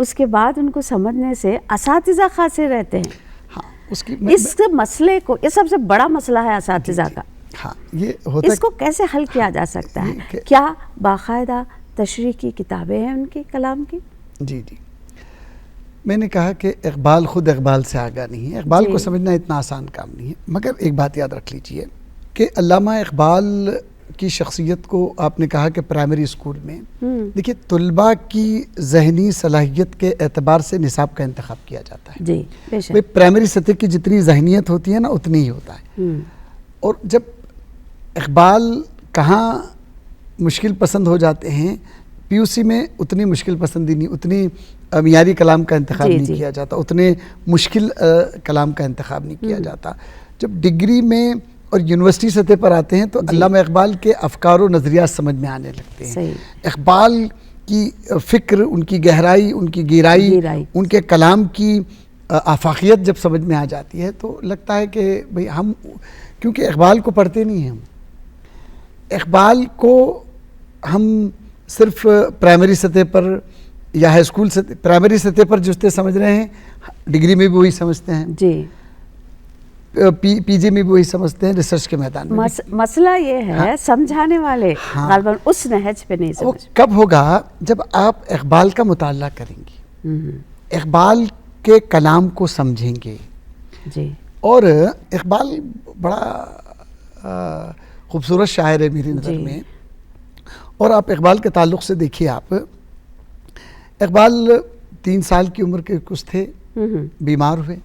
اس کے بعد ان کو سمجھنے سے اساتذہ خاصے رہتے ہیں. ہاں اس کی اس مسئلے کو، یہ سب سے بڑا مسئلہ ہے اساتذہ کا. ہاں یہ ہوتا اس کو کیسے حل کیا جا سکتا ہے؟ کیا باقاعدہ تشریح کی کتابیں ہیں ان کے کلام کی؟ جی میں نے کہا کہ اقبال خود اقبال سے آگاہ نہیں ہے. اقبال کو سمجھنا اتنا آسان کام نہیں ہے. مگر ایک بات یاد رکھ لیجئے کہ علامہ اقبال کی شخصیت کو آپ نے کہا کہ پرائمری اسکول میں دیکھیے طلباء کی ذہنی صلاحیت کے اعتبار سے نصاب کا انتخاب کیا جاتا ہے. جی بے شک. پرائمری سطح کی جتنی ذہنیت ہوتی ہے نا اتنی ہی ہوتا ہے. اور جب اقبال کہاں مشکل پسند ہو جاتے ہیں، پی یو سی میں اتنی مشکل پسندی نہیں، اتنی معیاری کلام کا انتخاب نہیں کیا جاتا، اتنے مشکل کلام کا انتخاب نہیں کیا جاتا. جب ڈگری میں اور یونیورسٹی سطح پر آتے ہیں تو علامہ اقبال کے افکار و نظریات سمجھ میں آنے لگتے ہیں. اقبال کی فکر، ان کی گہرائی، ان کی گہرائی، ان کے کلام کی آفاقیت جب سمجھ میں آ جاتی ہے تو لگتا ہے کہ بھئی ہم، کیونکہ اقبال کو پڑھتے نہیں ہیں، ہم اقبال کو ہم صرف پرائمری سطح پر یا ہائی اسکول سطح، پرائمری سطح پر جو سمجھ رہے ہیں ڈگری میں بھی وہی سمجھتے ہیں، جی پی جی میں بھی وہی سمجھتے ہیں، ریسرچ کے میدان میں. مسئلہ یہ ہے سمجھانے والے غالباً اس نہج پہ نہیں وہ سمجھ. کب ہوگا جب آپ اقبال کا مطالعہ کریں گے، اقبال کے کلام کو سمجھیں گے. جی. اور اقبال بڑا خوبصورت شاعر ہے میری نظر میں. اور آپ اقبال کے تعلق سے دیکھیے، آپ اقبال 3 سال کی عمر کے کچھ تھے، بیمار ہوئے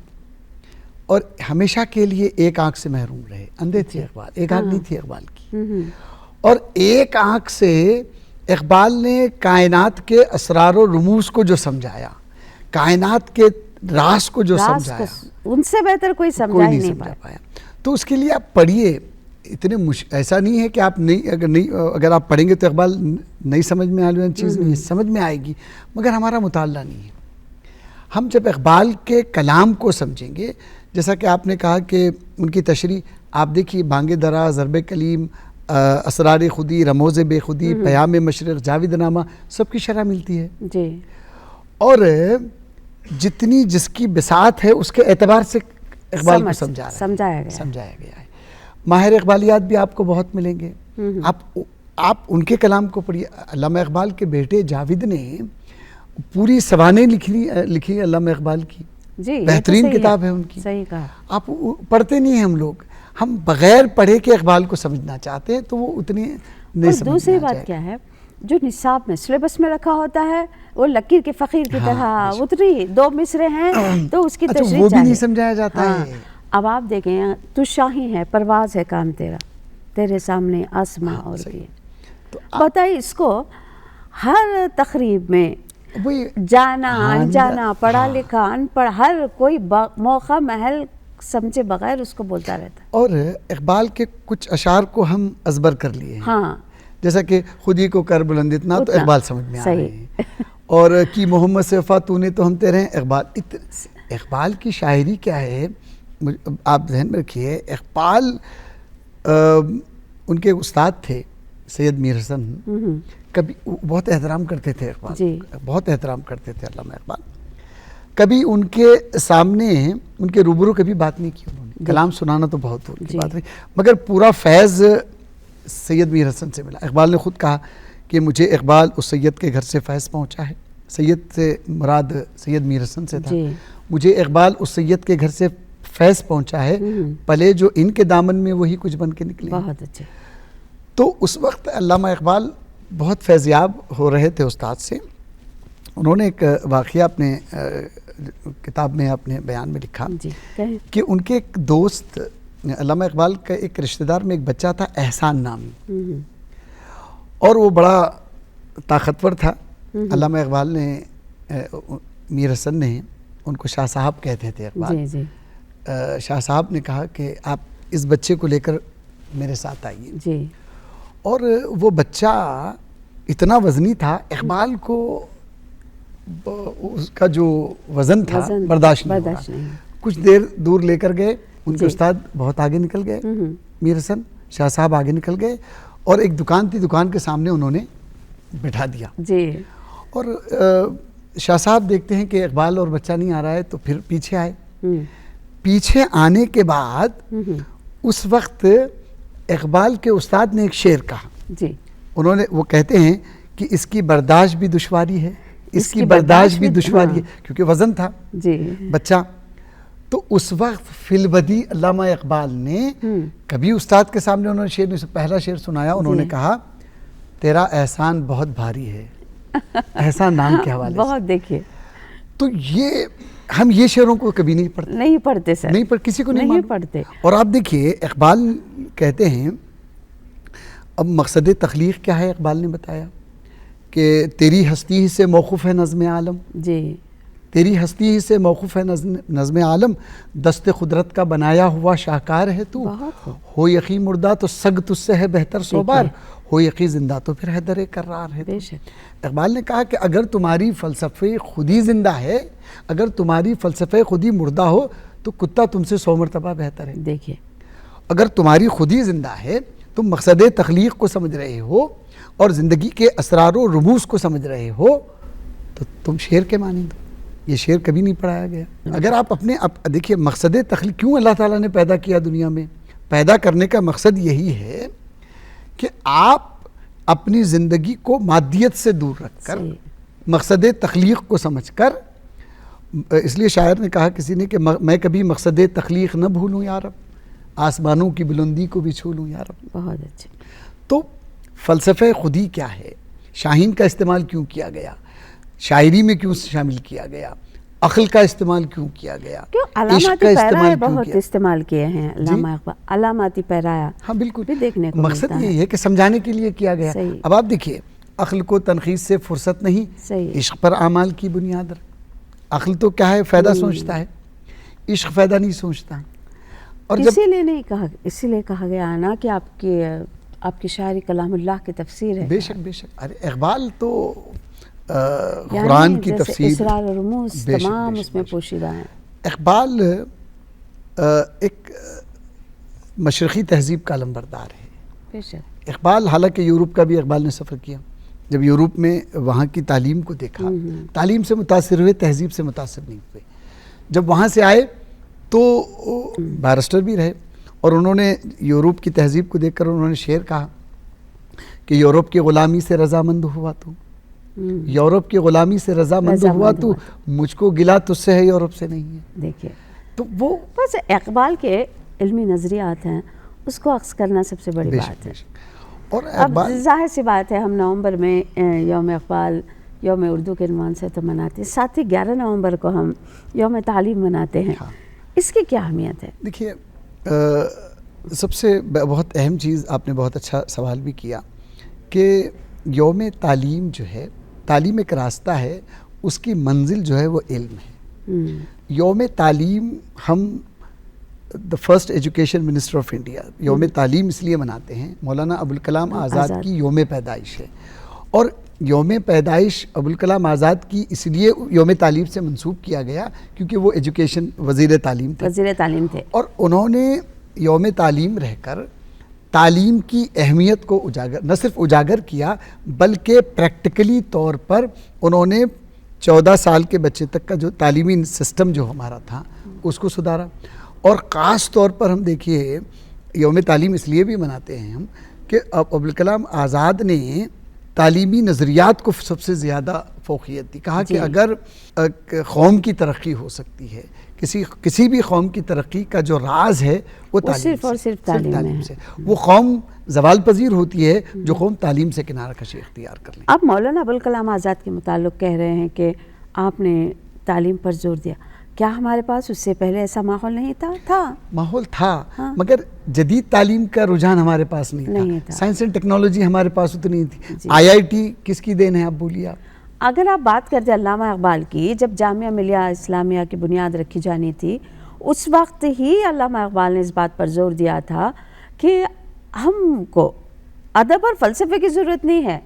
اور ہمیشہ کے لیے ایک آنکھ سے محروم رہے. اندھے تھے اقبال، ایک آنکھ نہیں تھی اقبال کی. اور ایک آنکھ سے اقبال نے کائنات کے اسرار و رموز کو جو سمجھایا، کائنات کے راز کو جو سمجھایا، ان سے بہتر کوئی سمجھا ہی نہیں پایا. تو اس کے لیے آپ پڑھیے. اتنے ایسا نہیں ہے کہ آپ اگر آپ پڑھیں گے تو اقبال نہیں سمجھ میں آنے والی چیز نہیں ہے، سمجھ میں آئے گی، مگر ہمارا مطالعہ نہیں ہے. ہم جب اقبال کے کلام کو سمجھیں گے، جیسا کہ آپ نے کہا کہ ان کی تشریح آپ دیکھیے، بانگ درا، ضرب کلیم، اسرار خودی، رموز بے خودی، پیام مشرق، جاوید نامہ، سب کی شرح ملتی ہے. جی. اور جتنی جس کی بساط ہے اس کے اعتبار سے اقبال کو سمجھایا گیا ہے. ماہر اقبالیات بھی آپ کو بہت ملیں گے. آپ ان کے کلام کو پڑھیے. علامہ اقبال کے بیٹے جاوید نے پوری سوانح لکھی علامہ اقبال کی. بہترین کتاب ہے ان کی. صحیح کہا. آپ پڑھتے نہیں ہیں. ہم لوگ ہم بغیر پڑھے کے اقبال کو سمجھنا چاہتے ہیں تو وہ اتنی نہیں سمجھ. دوسری بات کیا ہے، جو نصاب میں سلیبس میں رکھا ہوتا ہے وہ لکیر کے فقیر کی طرح اتری 2 مصرے ہیں تو اس کی تشریح وہ بھی نہیں سمجھایا جاتا ہے. اب آپ دیکھیں، تو شاہی ہے، پرواز ہے کام تیرا، تیرے سامنے آسماں اور بھی. بتائیے اس کو ہر تقریب میں جانا انجانا، پڑھا لکھا ان پڑھ، ہر کوئی موقع محل سمجھے بغیر اس کو بولتا رہتا. اور اقبال کے کچھ اشعار کو ہم ازبر کر لیے ہیں. ہاں. جیسا کہ خودی کو کر بلند اتنا، تو اقبال سمجھ میں آ رہے ہیں. اور کی محمد سے وفا تو نے تو ہم تیرے ہیں. اقبال کی شاعری کیا ہے آپ ذہن میں رکھیے. اقبال ان کے استاد تھے سید میر حسن، کبھی بہت احترام کرتے تھے اقبال، بہت احترام کرتے تھے علامہ اقبال. کبھی ان کے سامنے ان کے روبرو کبھی بات نہیں کی انہوں نے. کلام سنانا تو بہت دور کی بات رہی، مگر پورا فیض سید میر حسن سے ملا. اقبال نے خود کہا کہ مجھے اقبال اس سید کے گھر سے فیض پہنچا ہے. سید سے مراد سید میر حسن سے تھا. مجھے اقبال اس سید کے گھر سے فیض پہنچا ہے، پلے جو ان کے دامن میں وہی کچھ بن کے نکلے. بہت اچھے. تو اس وقت علامہ اقبال بہت فیضیاب ہو رہے تھے استاد سے. انہوں نے ایک واقعہ اپنے کتاب میں اپنے بیان میں لکھا کہ ان کے ایک دوست، علامہ اقبال کا ایک رشتہ دار میں ایک بچہ تھا احسان نامی، اور وہ بڑا طاقتور تھا. علامہ اقبال نے، میر حسن نے ان کو شاہ صاحب کہتے تھے اقبال. شاہ صاحب نے کہا کہ آپ اس بچے کو لے کر میرے ساتھ آئیے. اور وہ بچہ اتنا وزنی تھا، اقبال کو اس کا جو وزن تھا برداشت نہیں ہوا. کچھ دیر دور لے کر گئے. ان کے استاد بہت آگے نکل گئے، میر حسن شاہ صاحب آگے نکل گئے، اور ایک دکان تھی، دکان کے سامنے انہوں نے بٹھا دیا. اور شاہ صاحب دیکھتے ہیں کہ اقبال اور بچہ نہیں آ رہا ہے تو پھر پیچھے آئے. پیچھے آنے کے بعد اس وقت اقبال کے استاد نے ایک شعر کہا. جی. انہوں نے وہ کہتے ہیں کہ اس کی برداشت بھی دشواری ہے, اس کی برداشت بھی دشواری ہے, کیونکہ وزن تھا جی بچہ. تو اس وقت فی البدی علامہ اقبال نے کبھی استاد کے سامنے انہوں نے شعر نہیں, پہلا شعر سنایا, انہوں نے کہا تیرا احسان بہت بھاری ہے, احسان نام کے حوالے سے. بہت دیکھیے تو یہ ہم یہ شعروں کو کبھی نہیں پڑھتے, نہیں پڑھتے سر, نہیں پڑھ, کسی کو نہیں پڑھتے. اور آپ دیکھیے اقبال کہتے ہیں, اب مقصد تخلیق کیا ہے اقبال نے بتایا کہ تیری ہستی ہی سے موقوف ہے نظم عالم. جی. تیری ہستی ہی سے موقوف ہے نظم عالم, دست قدرت کا بنایا ہوا شاہکار ہے تو, ہو یقین مردہ تو سگ تجھ سے ہے بہتر سو بار, ہو یقین زندہ تو پھر حیدر کرار ہے. اقبال نے کہا کہ اگر تمہاری فلسفے خودی زندہ ہے, اگر تمہاری فلسفے خودی مردہ ہو تو کتا تم سے 100 مرتبہ بہتر ہے. دیکھیے اگر تمہاری خودی زندہ ہے, تم مقصد تخلیق کو سمجھ رہے ہو اور زندگی کے اسرار و رموز کو سمجھ رہے ہو تو تم شعر کے مانند ہو. یہ شعر کبھی نہیں پڑھایا گیا. اگر آپ اپنے دیکھیے مقصد تخلیق کیوں اللہ تعالیٰ نے پیدا کیا دنیا میں, پیدا کرنے کا مقصد یہی ہے کہ آپ اپنی زندگی کو مادیت سے دور رکھ کر مقصد تخلیق کو سمجھ کر, اس لیے شاعر نے کہا کسی نے کہ میں کبھی مقصد تخلیق نہ بھولوں یا رب, آسمانوں کی بلندی کو بھی چھو لوں یا رب. بہت اچھے. تو فلسفہ خودی کیا ہے, شاہین کا استعمال کیوں کیا گیا, شاعری میں کیوں شامل کیا گیا, عقل کا استعمال کیوں کیا گیا, علاماتی پیرائے بہت استعمال کیے ہیں علامہ اقبال, علاماتی پیرایہ. ہاں بالکل, دیکھنے کو مقصد یہی ہے کہ سمجھانے کے لیے کیا گیا. اب آپ دیکھیے عقل کو تنقید سے فرصت نہیں, عشق پر اعمال کی بنیاد. عقل تو کیا ہے, فائدہ سوچتا ہے, عشق فائدہ نہیں سوچتا. اور اسی لیے نہیں کہا, اسی لیے کہا گیا نا کہ آپ کی شاعری کلام اللہ کی تفسیر ہے. بے شک بے شک. ارے اقبال تو قرآن کی تفسیر, اسرار و رموز تمام اس میں پوشیدہ ہیں. اقبال ایک مشرقی تہذیب کا علمبردار ہے. بے شک. اقبال حالانکہ یورپ کا بھی اقبال نے سفر کیا, جب یورپ میں وہاں کی تعلیم کو دیکھا, تعلیم سے متاثر ہوئے, تہذیب سے متاثر نہیں ہوئے. جب وہاں سے آئے تو بیرسٹر بھی رہے, اور انہوں نے یورپ کی تہذیب کو دیکھ کر انہوں نے شعر کہا کہ یورپ کی غلامی سے رضامند ہوا تو, یورپ کی غلامی سے رضامند ہوا تو, مجھ کو گلا تجھ سے ہے یورپ سے نہیں ہے. دیکھیے تو وہ بس اقبال کے علمی نظریات ہیں, اس کو عکس کرنا سب سے بڑی بات ہے. اور اب ظاہر سی بات ہے ہم نومبر میں یوم اقبال, یوم اردو کے عنوان سے تو مناتے ہیں, ساتھ ہی 11 نومبر کو ہم یوم تعلیم مناتے ہیں. اس کی کیا اہمیت ہے؟ دیکھیے سب سے بہت اہم چیز آپ نے بہت اچھا سوال بھی کیا کہ یوم تعلیم جو ہے, تعلیم ایک راستہ ہے, اس کی منزل جو ہے وہ علم ہے. یوم تعلیم ہم the first education minister of India یوم تعلیم اس لیے مناتے ہیں, مولانا ابوالکلام آزاد کی یوم پیدائش ہے, اور یوم پیدائش ابوالکلام آزاد کی اس لیے یوم تعلیم سے منسوب کیا گیا کیونکہ وہ ایجوکیشن وزیر تعلیم تھے, اور انہوں نے یوم تعلیم رہ کر تعلیم کی اہمیت کو نہ صرف اجاگر کیا بلکہ پریکٹیکلی طور پر انہوں نے 14 سال کے بچے تک کا جو تعلیمی سسٹم جو ہمارا تھا اس کو سدھارا. اور خاص طور پر ہم دیکھیے یوم تعلیم اس لیے بھی مناتے ہیں ہم کہ ابوالکلام آزاد نے تعلیمی نظریات کو سب سے زیادہ فوقیت دی. کہا کہ اگر قوم کی ترقی ہو سکتی ہے, کسی بھی قوم کی ترقی کا جو راز ہے وہ صرف تعلیم سے, وہ قوم زوال پذیر ہوتی ہے جو قوم تعلیم سے کنارہ کشی اختیار کر لیں. اب مولانا ابوالکلام آزاد کے متعلق کہہ رہے ہیں کہ آپ نے تعلیم پر زور دیا, کیا ہمارے پاس اس سے پہلے ایسا ماحول نہیں تھا؟ ماحول تھا, مگر جدید تعلیم کا رجحان ہمارے پاس نہیں تھا. سائنس اینڈ ٹیکنالوجی ہمارے پاس اتنی تھی. IIT کس کی دین ہے آپ بولیے. اگر آپ بات کرتے علامہ اقبال کی, جب جامعہ ملیہ اسلامیہ کی بنیاد رکھی جانی تھی اس وقت ہی علامہ اقبال نے اس بات پر زور دیا تھا کہ ہم کو ادب اور فلسفے کی ضرورت نہیں ہے,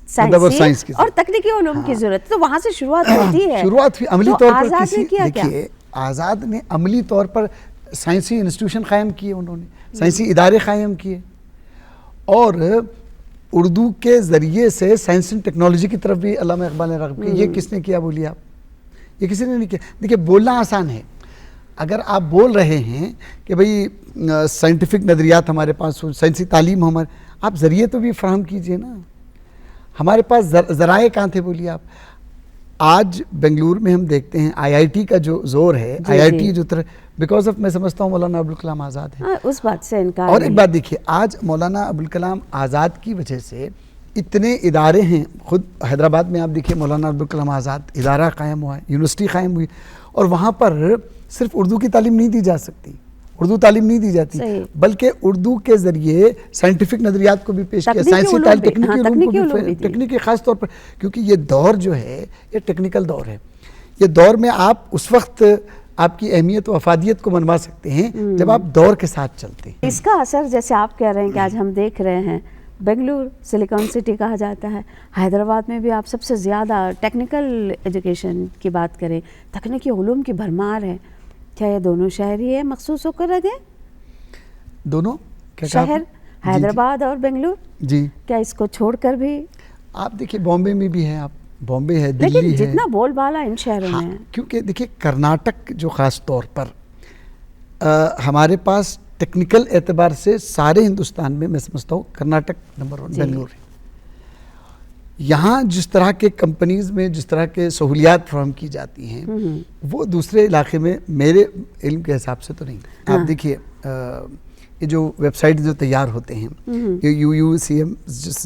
سائنسی اور تکنیکی علوم کی ضرورت. تو وہاں سے شروعات ہوتی ہے. شروعات عملی طور پر دیکھیے آزاد نے عملی طور پر سائنسی انسٹیٹیوشن قائم کیے, انہوں نے سائنسی ادارے قائم کیے, اور اردو کے ذریعے سے سائنس اینڈ ٹیکنالوجی کی طرف بھی علامہ اقبال نے راغب کیا. یہ کس نے کیا بولیے آپ؟ یہ کسی نے نہیں کیا. دیکھیے بولنا آسان ہے. اگر آپ بول رہے ہیں کہ بھئی سائنٹیفک نظریات ہمارے پاس ہو, سائنسی تعلیم ہمارے, آپ ذریعے تو بھی فراہم کیجئے نا. ہمارے پاس ذرائع کہاں تھے بولیے آپ؟ آج بنگلور میں ہم دیکھتے ہیں آئی آئی ٹی کا جو زور ہے, آئی آئی ٹی جو بیکاز آف, میں سمجھتا ہوں مولانا ابوالکلام آزاد ہے. اس بات سے انکار اور ایک بات دیکھیے, آج مولانا ابوالکلام آزاد کی وجہ سے اتنے ادارے ہیں. خود حیدرآباد میں آپ دیکھیے مولانا ابوالکلام آزاد ادارہ قائم ہوا ہے, یونیورسٹی قائم ہوئی, اور وہاں پر صرف اردو کی تعلیم نہیں دی جا سکتی, اردو تعلیم نہیں دی جاتی, بلکہ اردو کے ذریعے سائنٹیفک نظریات کو بھی پیش کیا, سائنسی تعلیم, ٹیکنیکی خاص طور پر, کیونکہ یہ دور جو ہے یہ ٹیکنیکل دور ہے. یہ دور میں آپ اس وقت آپ کی اہمیت و افادیت کو منوا سکتے ہیں جب آپ دور کے ساتھ چلتے ہیں. اس کا اثر جیسے آپ کہہ رہے ہیں کہ آج ہم دیکھ رہے ہیں, بنگلور سلیکان سٹی کہا جاتا ہے, حیدرآباد میں بھی آپ سب سے زیادہ ٹیکنیکل ایجوکیشن کی بات کریں, تکنیکی علوم کی بھرمار ہے. کیا یہ دونوں شہر ہی ہے مخصوص ہو کر رکھے, دونوں شہر حیدرآباد اور بنگلور؟ جی, کیا اس کو چھوڑ کر بھی آپ دیکھیے بامبے میں بھی ہے, آپ بامبے ہے, دلی ہے, لیکن جتنا بول بالا ان شہروں میں ہے, کیونکہ دیکھیے کرناٹک جو خاص طور پر ہمارے پاس ٹیکنیکل اعتبار سے سارے ہندوستان میں میں سمجھتا ہوں کرناٹک نمبر 1 بنگلور ہے. یہاں جس طرح کے کمپنیز میں جس طرح کے سہولیات فراہم کی جاتی ہیں وہ دوسرے علاقے میں میرے علم کے حساب سے تو نہیں. آپ دیکھیے یہ جو ویب سائٹ جو تیار ہوتے ہیں, یو سی ایم,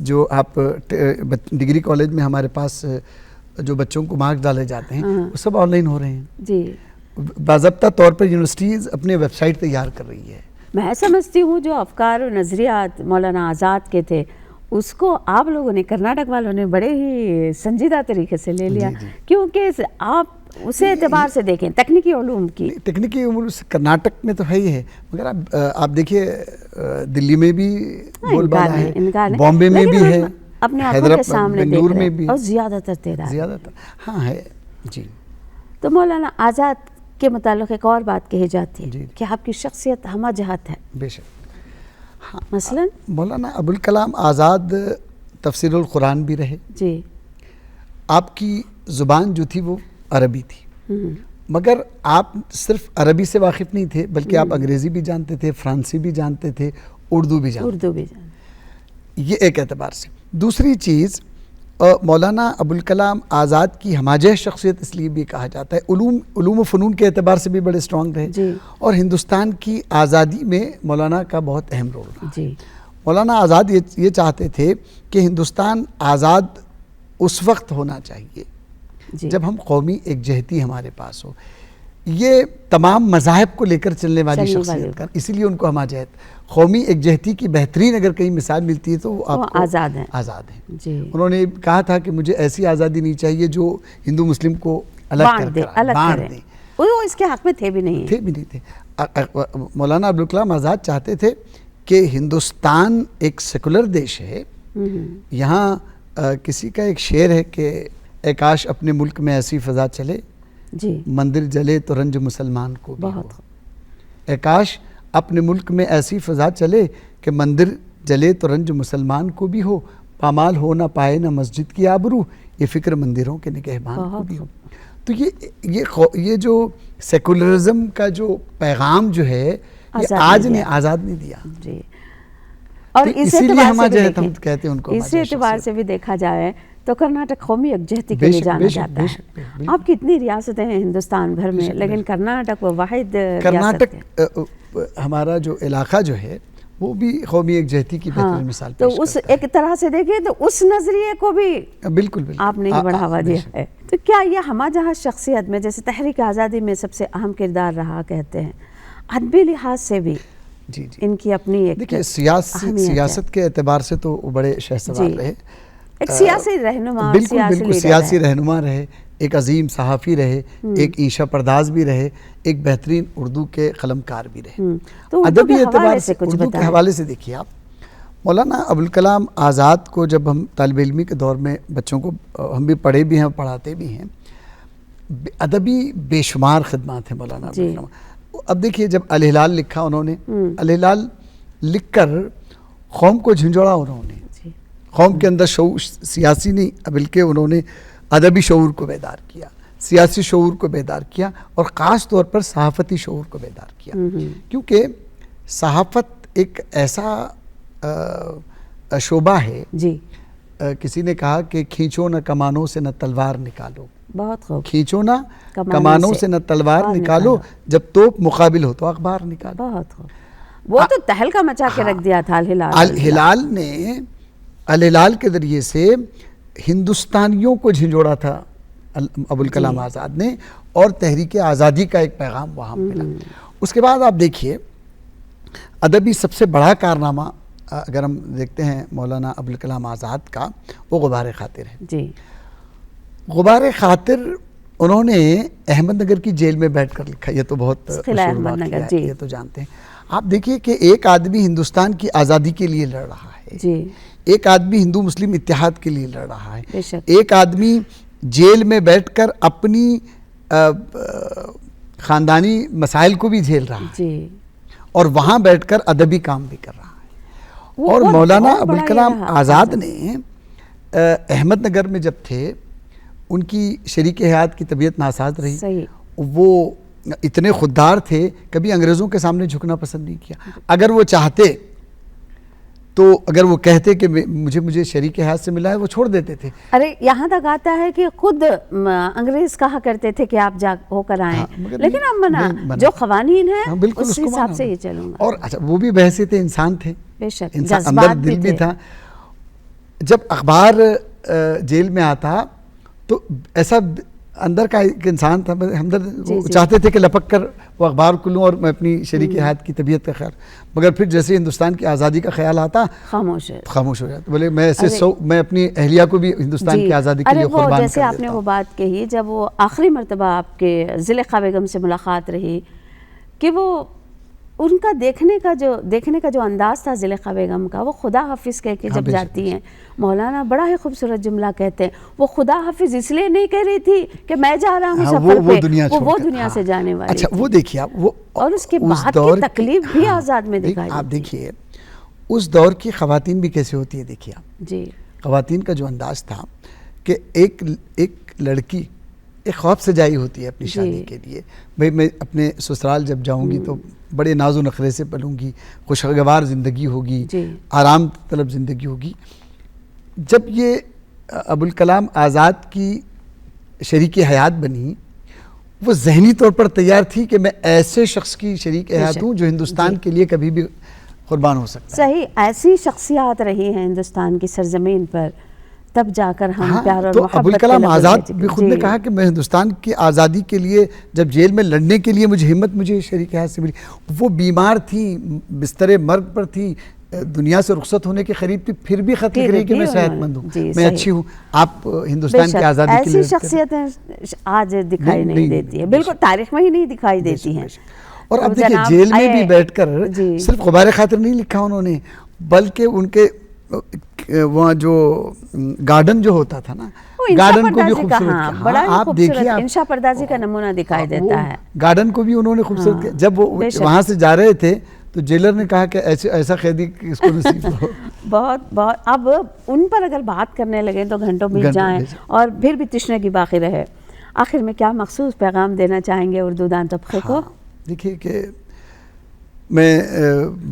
جو آپ ڈگری کالج میں ہمارے پاس جو بچوں کو مارکس ڈالے جاتے ہیں وہ سب آن لائن ہو رہے ہیں. جی, باضابطہ طور پر یونیورسٹیز اپنے ویب سائٹ تیار کر رہی ہے. میں سمجھتی ہوں جو افکار و نظریات مولانا آزاد کے تھے اس کو آپ لوگوں نے, کرناٹک والوں نے بڑے ہی سنجیدہ طریقے سے لے لیا, کیونکہ آپ اسے اعتبار سے دیکھیں تکنیکی علوم کی, ٹیکنیکی علوم کرناٹک میں تو ہے ہی ہے, مگر آپ دیکھیے دلی میں بھی بول بالا ہے, بامبے میں بھی ہے, اپنے آنکھوں کے سامنے دیکھ رہے ہیں, اور زیادہ تر تعداد ہاں ہے. جی, تو مولانا آزاد کے متعلق ایک اور بات کہی جاتی ہے کہ آپ کی شخصیت ہمہ جہت ہے. بے شک. مثلا مولانا ابوالکلام آزاد تفسیر القرآن بھی رہے. جی, آپ کی زبان جو تھی وہ عربی تھی, مگر آپ صرف عربی سے واقف نہیں تھے بلکہ آپ انگریزی بھی جانتے تھے, فرانسی بھی جانتے تھے, اردو بھی جانتے تھے. یہ ایک اعتبار سے. دوسری چیز, مولانا ابوالکلام آزاد کی ہماجہ شخصیت اس لیے بھی کہا جاتا ہے, علوم و فنون کے اعتبار سے بھی بڑے اسٹرانگ رہے, اور ہندوستان کی آزادی میں مولانا کا بہت اہم رول رہا. مولانا آزاد یہ چاہتے تھے کہ ہندوستان آزاد اس وقت ہونا چاہیے جب ہم قومی ایک جہتی ہمارے پاس ہو. یہ تمام مذاہب کو لے کر چلنے والی شخصیت کا, اسی لیے ان کو ہمہ جہت, قومی ایک جہتی کی بہترین اگر کہیں مثال ملتی ہے تو وہ آپ کو آزاد ہیں. انہوں نے کہا تھا کہ مجھے ایسی آزادی نہیں چاہیے جو ہندو مسلم کو الگ کر دیں. وہ اس کے حق میں تھے بھی نہیں تھے. مولانا ابوالکلام آزاد چاہتے تھے کہ ہندوستان ایک سیکولر دیش ہے, یہاں کسی کا ایک شعر ہے کہ اے کاش اپنے ملک میں ایسی فضا چلے, مندر جلے تو رنج مسلمان کو بھی ہو. اے کاش اپنے ملک میں ایسی فضا چلے کہ مندر جلے تو رنج مسلمان کو بھی ہو, پامال ہو نہ پائے نہ مسجد کی آبرو, یہ فکر مندروں کے نگہبان کو بھی ہو. تو یہ جو سیکولرزم کا جو پیغام جو ہے یہ آج نے آزاد نہیں دیا. اور اسی اعتبار سے بھی دیکھا جائے تو کرناٹک قومی یکجہتی کے لیے جانا جاتا ہے. آپ کتنی ریاستیں ہیں ہندوستان بھر میں, لیکن کرناٹک وہ واحد ریاست ہے. ہمارا جو علاقہ جو ہے وہ بھی قومی یکجہتی کی بہترین مثال تو اس ایک طرح سے دیکھیں تو اس نظریے کو بھی بالکل آپ نے بڑھاوا دیا ہے. تو کیا یہ ہمہ جہت شخصیت میں, جیسے تحریک آزادی میں سب سے اہم کردار رہا کہتے ہیں, ادبی لحاظ سے بھی ان کی اپنی ایک دیکھیے سیاست کے اعتبار سے تو بڑے شہسوار رہے, ایک سیاسی رہنما, بالکل سیاسی رہنما رہے, ایک عظیم صحافی رہے, ایک انشا پرداز بھی رہے, ایک بہترین اردو کے قلمکار بھی رہے. ادبی اعتبار سے اردو کے حوالے سے دیکھیے آپ, مولانا ابوالکلام آزاد کو جب ہم طالب علمی کے دور میں بچوں کو ہم بھی پڑھے بھی ہیں پڑھاتے بھی ہیں, ادبی بے شمار خدمات ہیں مولانا ابوالکلام. اب دیکھیے جب الہلال لکھا انہوں نے, الہلال لکھ کر قوم کو جھنجھوڑا انہوں نے, قوم کے اندر شعور، سیاسی نہیں بلکہ انہوں نے ادبی شعور کو بیدار کیا، سیاسی شعور کو بیدار کیا، اور خاص طور پر صحافتی شعور کو بیدار کیا، کیونکہ صحافت ایک ایسا شعبہ ہے، جی کسی نے کہا کہ کھینچو نہ کمانوں سے نہ تلوار نکالو، بہت خوب، کھینچو نہ کمانوں سے نہ تلوار نکالو، جب توپ مقابل ہو تو اخبار نکالو۔ بہت خوب، وہ تو تہلکہ مچا کے رکھ دیا تھا الہلال۔ الہلال نے الہلال کے ذریعے سے ہندوستانیوں کو جھنجھوڑا تھا ابوالکلام آزاد نے، اور تحریک آزادی کا ایک پیغام وہاں ملا۔ اس کے بعد آپ دیکھیے ادبی سب سے بڑا کارنامہ اگر ہم دیکھتے ہیں مولانا ابوالکلام آزاد کا، وہ غبار خاطر ہے۔ جی، غبار خاطر انہوں نے احمد نگر کی جیل میں بیٹھ کر لکھا، یہ تو بہت قلعہ احمد نگر، جی یہ تو جانتے ہیں آپ۔ دیکھیے کہ ایک آدمی ہندوستان کی آزادی کے لیے لڑ رہا ہے، جی، ایک آدمی ہندو مسلم اتحاد کے لیے لڑ رہا ہے، بے شک، ایک آدمی جیل میں بیٹھ کر اپنی خاندانی مسائل کو بھی جھیل رہا ہے، جی، اور وہاں بیٹھ کر ادبی کام بھی کر رہا ہے۔ اور مولانا ابوالکلام آزاد نے احمد نگر میں جب تھے، ان کی شریک حیات کی طبیعت ناساز رہی، صحیح، وہ اتنے خوددار تھے، کبھی انگریزوں کے سامنے جھکنا پسند نہیں کیا۔ اگر وہ چاہتے تو اگر وہ کہتے کہ مجھے شریک حیات سے ملا ہے، وہ چھوڑ دیتے تھے۔ ارے یہاں تک آتا ہے کہ خود انگریز کہا کرتے تھے کہ آپ جا ہو کر آئیں، لیکن اب منع، جو قوانین ہیں اس حساب سے ہی چلوں گا۔ اور اچھا وہ بھی بحیثیت انسان تھے، بے شک، اندر دل بھی تھا۔ جب اخبار جیل میں آتا تو ایسا اندر کا ایک انسان تھا، ہمدرد، چاہتے تھے کہ لپک کر وہ اخبار کو لوں اور میں اپنی شریک حیات کی طبیعت کا خیال، مگر پھر جیسے ہندوستان کی آزادی کا خیال آتا خاموش ہو جاتا، بولے میں اپنی اہلیہ کو بھی ہندوستان کی آزادی کے لیے قربان کر دیتا ہوں۔ جیسے آپ نے وہ بات کہی، جب وہ آخری مرتبہ آپ کے زلیخا بیگم سے ملاقات رہی، کہ وہ ان کا دیکھنے کا جو انداز تھا زلیخا بیگم کا، وہ خدا حافظ کہہ کے جب جاتی ہیں، مولانا بڑا ہی خوبصورت جملہ کہتے ہیں، وہ خدا حافظ اس لیے نہیں کہہ رہی تھی کہ میں جا رہا ہوں سفر پہ، وہ دنیا سے جانے والی اچھا وہ دیکھیے آپ، وہ اور اس کے بعد کی تکلیف بھی آزاد میں دکھائی دیتی ہے۔ آپ دیکھیے اس دور کی خواتین بھی کیسے ہوتی ہے، دیکھیے آپ، جی، خواتین کا جو انداز تھا کہ ایک لڑکی ایک خواب سجائی ہوتی ہے اپنی شادی کے لیے، بھئی میں اپنے سسرال جب جاؤں گی تو بڑے ناز و نخرے سے پلوں گی، خوشگوار زندگی ہوگی، آرام طلب زندگی ہوگی۔ جب یہ ابوالکلام آزاد کی شریک حیات بنی، وہ ذہنی طور پر تیار تھی کہ میں ایسے شخص کی شریک حیات ہوں جو ہندوستان کے لیے کبھی بھی قربان ہو سکتا ہے۔ صحیح، ایسی شخصیات رہی ہیں ہندوستان کی سرزمین پر، تب جا کر ہم پیار اور تو محبت ابوالکلام آزاد بھی خود نے کہا کہ میں ہندوستان کی آزادی کے لیے جب جیل میں لڑنے کے لیے مجھے شریک حیات سے ملی، وہ بیمار تھی، بستر مرگ پر تھی، دنیا سے رخصت ہونے کے قریب تھی، پھر بھی خط لکھ رہی کہ میں صحت مند ہوں، میں اچھی ہوں، آپ ہندوستان کی آزادی کے لیے۔ ایسی شخصیتیں آج دکھائی نہیں دیتی ہیں، بالکل تاریخ میں ہی نہیں دکھائی دیتی ہیں۔ اور اب دیکھیں جیل میں بھی بیٹھ کر صرف غبار خاطر نہیں لکھا انہوں نے، بلکہ ان کے وہاں جو گارڈن جو ہوتا تھا نا، گارڈن کو بھی خوبصورت کیا، آپ دیکھیے، انشا پردازی کا نمونہ دکھائی دیتا ہے، گارڈن کو بھی انہوں نے خوبصورت کیا۔ جب وہ وہاں سے جا رہے تھے تو جیلر نے کہا کہ ایسا قیدی اس کو نصیب ہو۔ بہت اب ان پر اگر بات کرنے لگیں تو گھنٹوں بیت جائیں اور پھر بھی تشنگی باقی رہے۔ آخر میں کیا مخصوص پیغام دینا چاہیں گے اردو دان طبقے کو؟ دیکھیے کہ میں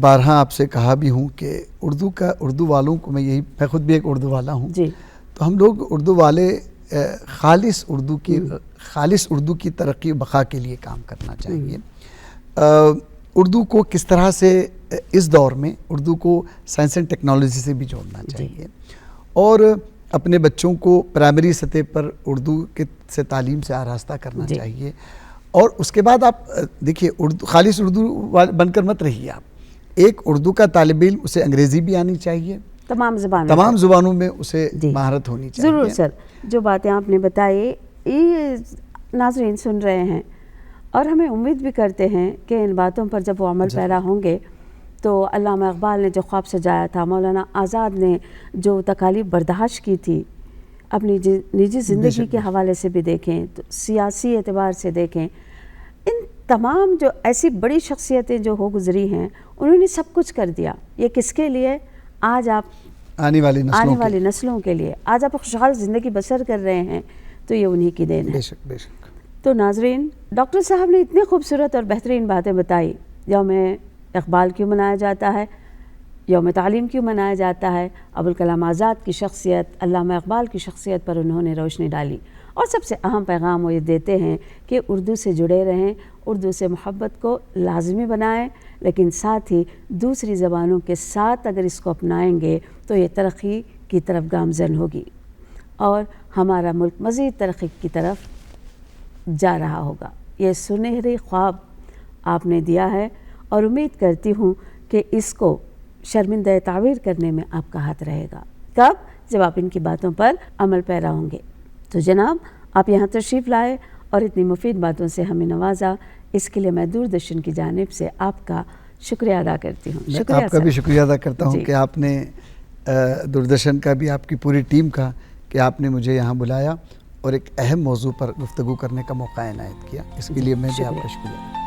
بارہا آپ سے کہا بھی ہوں کہ اردو والوں کو میں خود بھی ایک اردو والا ہوں، تو ہم لوگ اردو والے خالص اردو کی ترقی و بقا کے لیے کام کرنا چاہیے۔ اردو کو کس طرح سے اس دور میں اردو کو سائنس اینڈ ٹیکنالوجی سے بھی جوڑنا چاہیے، اور اپنے بچوں کو پرائمری سطح پر اردو سے تعلیم سے آراستہ کرنا چاہیے۔ اور اس کے بعد آپ دیکھیے خالص اردو بن کر مت رہیے آپ، ایک اردو کا طالب علم اسے انگریزی بھی آنی چاہیے، تمام زبانوں میں اسے مہارت ہونی چاہیے۔ ضرور سر، جو باتیں آپ نے بتائی یہ ناظرین سن رہے ہیں، اور ہمیں امید بھی کرتے ہیں کہ ان باتوں پر جب وہ عمل پیرا ہوں گے تو علامہ اقبال نے جو خواب سجایا تھا، مولانا آزاد نے جو تکالیف برداشت کی تھی، اپنی نجی زندگی کے حوالے سے بھی دیکھیں، تو سیاسی اعتبار سے دیکھیں، ان تمام جو ایسی بڑی شخصیتیں جو ہو گزری ہیں، انہوں نے سب کچھ کر دیا۔ یہ کس کے لیے؟ آج آپ آنے والی نسلوں کے لیے آج آپ خوشحال زندگی بسر کر رہے ہیں تو یہ انہی کی دین ہے۔ بے شک بے شک۔ تو ناظرین، ڈاکٹر صاحب نے اتنی خوبصورت اور بہترین باتیں بتائی۔ یوم اقبال کیوں منایا جاتا ہے، یوم تعلیم کیوں منایا جاتا ہے، ابوالکلام آزاد کی شخصیت، علامہ اقبال کی شخصیت پر انہوں نے روشنی ڈالی، اور سب سے اہم پیغام وہ یہ دیتے ہیں کہ اردو سے جڑے رہیں، اردو سے محبت کو لازمی بنائیں، لیکن ساتھ ہی دوسری زبانوں کے ساتھ اگر اس کو اپنائیں گے تو یہ ترقی کی طرف گامزن ہوگی اور ہمارا ملک مزید ترقی کی طرف جا رہا ہوگا۔ یہ سنہری خواب آپ نے دیا ہے اور امید کرتی ہوں کہ اس کو شرمندہ تعبیر کرنے میں آپ کا ہاتھ رہے گا۔ کب؟ جب آپ ان کی باتوں پر عمل پیرا ہوں گے۔ تو جناب، آپ یہاں تشریف لائے اور اتنی مفید باتوں سے ہمیں نوازا، اس کے لیے میں دوردرشن کی جانب سے آپ کا شکریہ ادا کرتی ہوں۔ شکریہ، آپ کا بھی شکریہ ادا کرتا ہوں کہ آپ نے دوردرشن کا بھی، آپ کی پوری ٹیم کا، کہ آپ نے مجھے یہاں بلایا اور ایک اہم موضوع پر گفتگو کرنے کا موقع عنایت کیا، اس کے لیے میں بھی آپ کا شکریہ۔